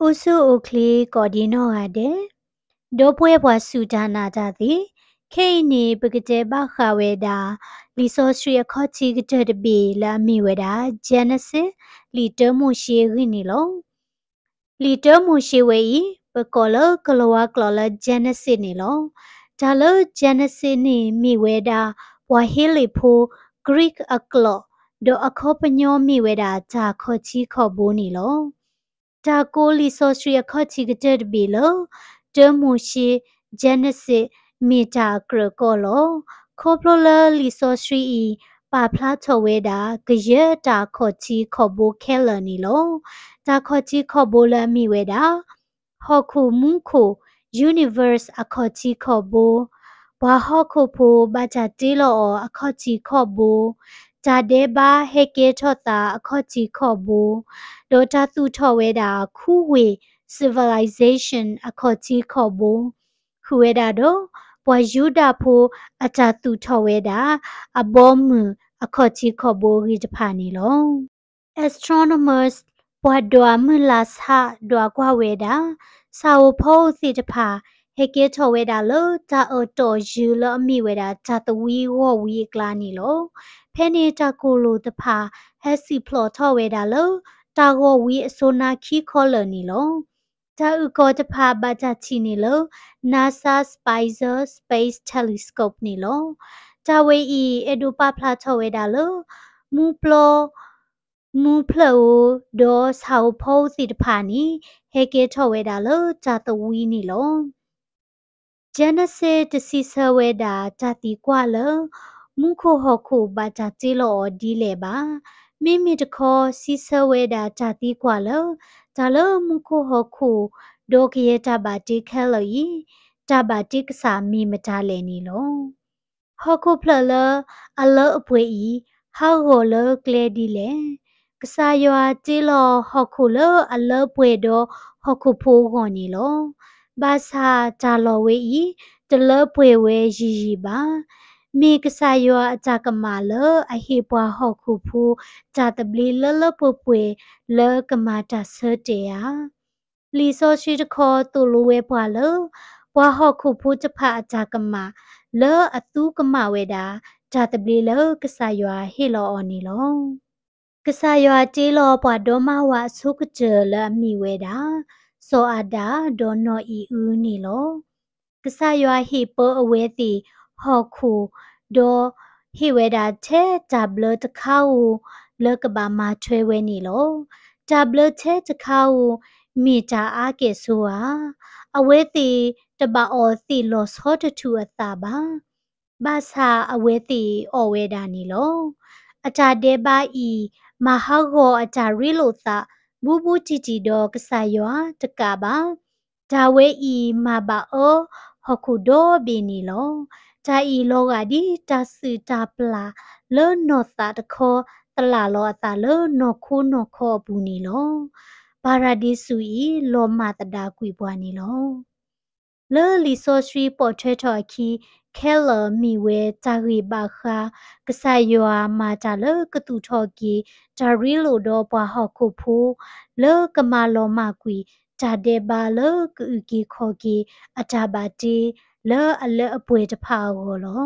อุสุอุคลีกอดีโนฮาเดโดป่วยบวสุดานาจาติเคนีปกเจบาคาเวดาลิโซสรีคอติกเจดบีลามีเวดาเจเนซิลิเตมูชีรินีโลလီတမှုရှိဝေဤပကောလကလဝကလလဂျန်နစစ်နီလောဒါလဂျန်နစစ်နီမိဝဲတာဝါဟီလီဖိုဂရိကအကလောဒိုအခောပညောမိဝဲတာဂျာခောချီခောဘိုးနီလောဒါကိုလီဆိုစရီခောချီကတဲ့ဘီလောတမှုရှိဂျန်နစစ်မိတာကရကောလောခောပလလလီဆိုစရီဤပါဖလားချဝဲတာကရတာခောချီခောဘိုးခဲလနီလောတာခေါ်ချီခေါ်ဘိုလမီဝဲတာဟောခုမုခု universe အခေါ်ချီခေါ်ဘိုဘာဟောခုဖိုဘာချတီလောအခေါ်ချီခေါ်ဘိုဂျာဒေဘာဟေကေထောတာအခေါ်ချီခေါ်ဘိုဒေါ်တာသူထော်ဝဲတာခုဝေ civilization အခေါ်ချီခေါ်ဘိုခုဝဲတာတော့ဘွာယူတာဖိုအတာသူထော်ဝဲတာအဘောမူအခေါ်ချီခေါ်ဘိုရီတဖာနီလော astronomers ปวดดัวมือลาสฮะดัวกว่าเวดาสาวโพสิตภาเฮเกโชเวดาโลจาโตยูโลมีเวดาจาตวีวอวีกลานีโลเพเนจากูลูตภาเฮสิพลอทเวดาโลตาววีโซนาคีคอลนีโลจาอุโกตภาบาจาชินีโล NASA Spicer Space Telescope นีโลจาเวอีเอดูปาพลาทเวดาโลมูปลอမူဖလောဒေါ်ဆောက်ဖို့စီတဖာနီဟေကေထောဝဲတာလောဂျာတဝီနီလောဂျန်နစေတစီဆဝဲတာဂျာတီကွာလောမူခိုဟခုဘာဂျာတီလောဒီလေပါမိမိတခေါ်စီဆဝဲတာဂျာတီကွာလောဂျာလောမူခိုဟခုဒိုကရေတဘာတီခဲလောဤတဘာတီကစာမီမတာလေနီလောဟခုဖလလအလောအပွေဤဟောဟောလောကလေဒီလေကစားရွာတီလောဟခုလအလပွေတော့ဟခုဖိုးခေါ်နီလောဘာသာဂျာလောဝေဤတလပွေဝဲရီရီပါမေကစားရွာအကြကမာလအဟေပွားဟခုဖိုးဂျာတပလီလလပွပွေလကမာတာဆတေယာလီဆိုရှိတခေါ်တူလိုဝဲပွားလဘွားဟခုဖိုးတဖာအကြကမာလအသူကမာဝဲတာဂျာတပလီလကစားရွာဟေလောအော်နီလောကဆာယောတီလောပွားဒေါမဝါဆုကကျလမီဝဲတာစောအဒါဒေါနောအီဦးနီလောကဆာယောဟီပိုအဝဲတီဟောခုဒေါဟီဝဲတာချဲဂျာဘလတခါဝလကဘာမချွဲဝဲနီလောဂျာဘလချဲတခါဝမီတာအားကေဆိုဟာအဝဲတီတဘာအော်စီလောစောတထူအတာပါဘာသာအဝဲတီအော်ဝဲတာနီလောအတာဒေဘာဤမဟာဂောအတာရီလိုသာဘူဘူတီတီဒေါကဆာယောတကပါဒါဝဲဤမဘာအောဟခုဒိုဘီနီလောဂျာဤလောကဒီတဆူတာပလာလောနောသာတခောတလာလောအတာလောနောခုနောခောဘူးနီလောပါရာဒီဆူဤလောမတဒါကွေပွားနီလောလောလီဆိုရှိပေါ်ထွဲထော်ခီခဲလမီဝဲတာရီဘာခာကဆာယောမာတာလကတူထော်ကီဂျာရီလိုတော့ပွားဟခုဖူလောကမာလောမကွီဂျာဒေဘာလောကူကီခေါ်ကီအတာဘာတီလောအလအပွေတဖာကိုလော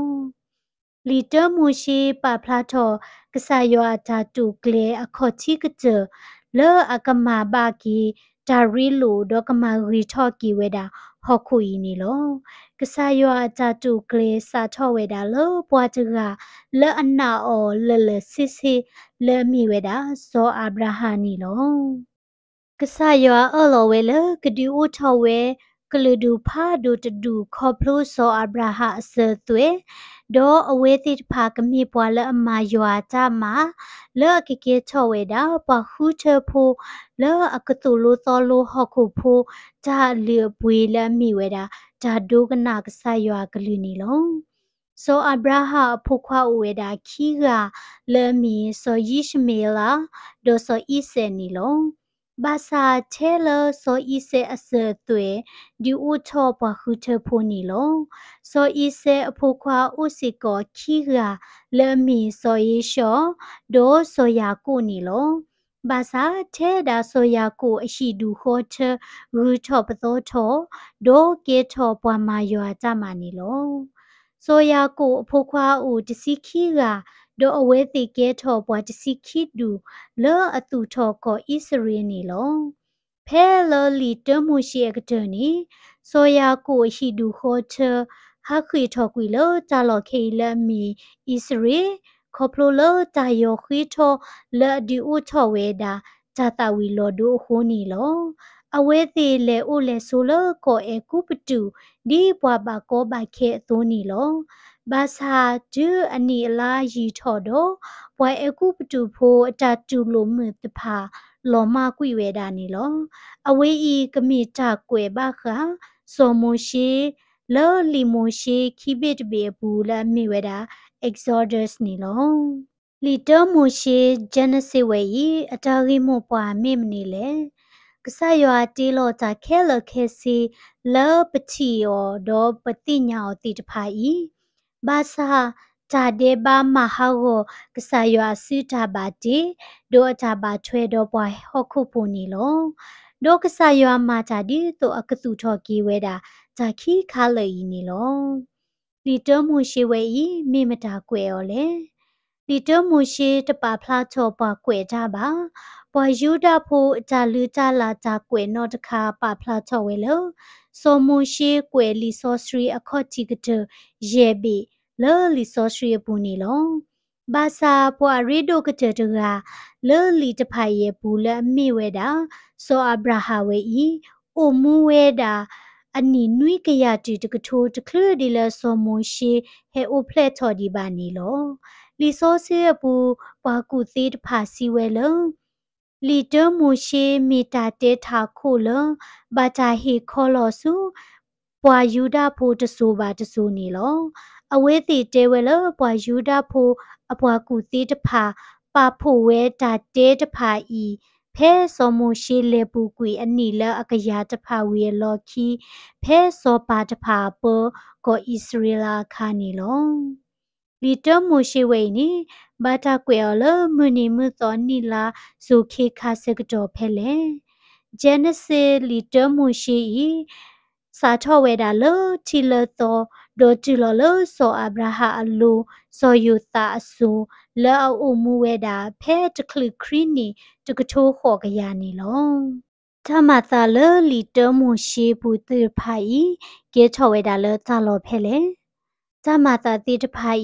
လီတမူရှိပါဖလာထော်ကဆာယောအတာတူကလေအခေါ်ချီကကျလောအကမာဘာကီဂျာရီလိုတော့ကမာရီထော်ကီဝဲတာဟခုဤနီလောကဆာယောအတာတူကလေစာထောဝဲတာလောပွားတကလဲအနာအောလလစစ်စစ်လဲမီဝဲတာဇောအာဗြဟာနီလောကဆာယောအလောဝဲလကဒီဦးထောဝဲကလူဒူဖာဒူတဒူခေါပလူဇောအာဗြဟာအစသွေဒေါ်အဝဲတိဖာကမိပွာလအမယောအတာမာလဲကကေထောဝဲတာပခုချဖိုလဲအကတူလိုသောလိုဟခုဖိုဂျာလီပွေလဲမိဝဲတာဂျာဒုကနာကဆာယောကလူနီလောဆိုအဗြဟာဖုခွာဝဲတာခီကလဲမီဆိုယိရှမေလာဒေါ်ဆိုဣစေနီလောဘာသာချဲလဆိုဣစေအစသွေဒီဦးထောပခုချဖိုနီလောဆိုဣစေအဖုခွာဥစီကောခီကလဲမီဆိုယေရှောဒေါ်ဆိုယာကိုနီလော บาซาเทดาโซยากูอชิดูโคเชรูชอปโตโชโดเกชอปวามายอจามานิโลโซยากูพวกว่าอูตสิคีกาโดอเวติเกชอปวตสิคีดูเลออตุทอก็อิสรีนิโลเพลลีเตมูชีเอกเตนีโซยากูฮิดูโคเชฮักขีทอกุยเลจาลอเคลมีอิสรีคอพโลเลจายอขีทอเลดิอุทอเวดาจาตาวิโลดูโคนีโลအဝဲသေးလေအိုလေဆိုလကိုအေကူပတူဒီပွားပါကောပါခဲသိုးနီလောဘာသာဒူအနီအလာရီထော်တော့ပွားအေကူပတူဖိုအတတူလိုမြတဖာလောမကွိဝဲတာနီလောအဝဲဤကမိတာကွယ်ပါခါစောမရှိလောလီမရှိခိဘစ်ဘေဘူးလာမိဝဲတာ Exodus နီလောလီတမရှိ Genesis ဝဲဤအတာရီမို့ပွားမိမနီလေကဆယွာတီလောတာခဲလခဲစီလောပတိယောဒောပတိညာောတိတဖာဤဘာသာဂျာဒေဘာမဟာကိုကဆယွာစီတာဘာတီဒိုအတာဘာထွဲတော့ပွားဟောခုပူနီလောဒိုကဆယွာမာဂျာဒီတိုအကစုထော်ကီဝဲတာဂျာခီခါလေဤနီလောဒီတမှုရှိဝဲဤမိမတာကွယ်ော်လေဒီတမှုရှိတပါဖလားချောပါကွယ်ကြပါပွာယူဒဖိုဂျာလူဂျာလာဂျာကွယ်နော့တခါပါဖလားချောဝဲလောစောမှုရှိကွယ်လီဆောစရီအခော့ချီကတယေဘီလောလီဆောစရီပူနီလောဘာသာပွာရီဒိုကတတကလောလီတဖိုင်ယေဘူးလအမိဝဲတာစောအဗရာဟာဝဲဤအိုမူဝဲတာအနီနွိကရတီတကထိုးတခလဒီလစောမှုရှိဟဲအိုဖလက်ချော်ဒီပါနီလောလီဆောစီပူပွာကူသေးတဖာစီဝဲလောလီတမိုရှိမီတာတေထာခိုလဘာတာဟီခေါလောစုပွာယူဒဖိုတဆူပါတဆူနီလောအဝဲတီတဲဝဲလပွာယူဒဖိုအပွားကူသေးတဖာပါဖို့ဝဲတာတဲတဖာဤဖဲစောမရှိလေပူကွီအနီလအကရာတဖာဝီလော်ခီဖဲစောပါတဖာပေါ်ကိုဣသရေလခါနီလောလီတမရှိဝဲနီဘာတာကွယ်လမနီမသောနီလာဇုခေခါစကတော်ဖဲလေဂျဲနစီလီတမရှိစာထောဝဲတာလောချီလသောဒိုတီလောလောဆောအဗရာဟာအလူဆောယူတာအဆူလောအုံမူဝဲတာဖဲတခလခရီနီတကထိုးခေါ်ကရနီလောธรรมะตาเลลีเตอร์มูชีปูตือไผ่เกชอเวดาเลจาโลเพเลธรรมะตาติตไผ่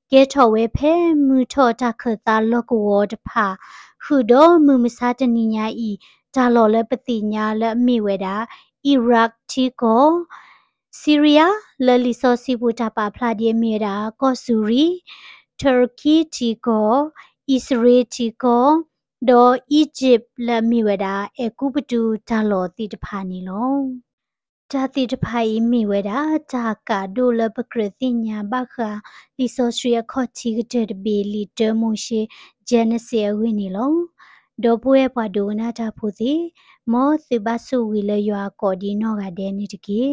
เกชอเวเพมือทอตาเคตาโลกวอดพาคือโดมือมิซาตนิญาอีจาโลเลปติญาและมีเวดาอิรักที่ก็ซีเรียและลิโซซิบูตาปาพลาเดียเมดาก็ซูรีเทอร์กีที่ก็อิสราเอลที่ก็ดออียิปต์และมีเวดาเอกูปตูจาโลติตพานิโลจาติตพาอิมีเวดาจากาดูและปกรติญาบักาลิโซเชียคอชิกเตเบลีเตอร์มูชีเจเนเซียวินิโลดอป่วยปาดูนาจาพูติมอสิบาสุวิเลยอากอดีนอกาเดนิตกี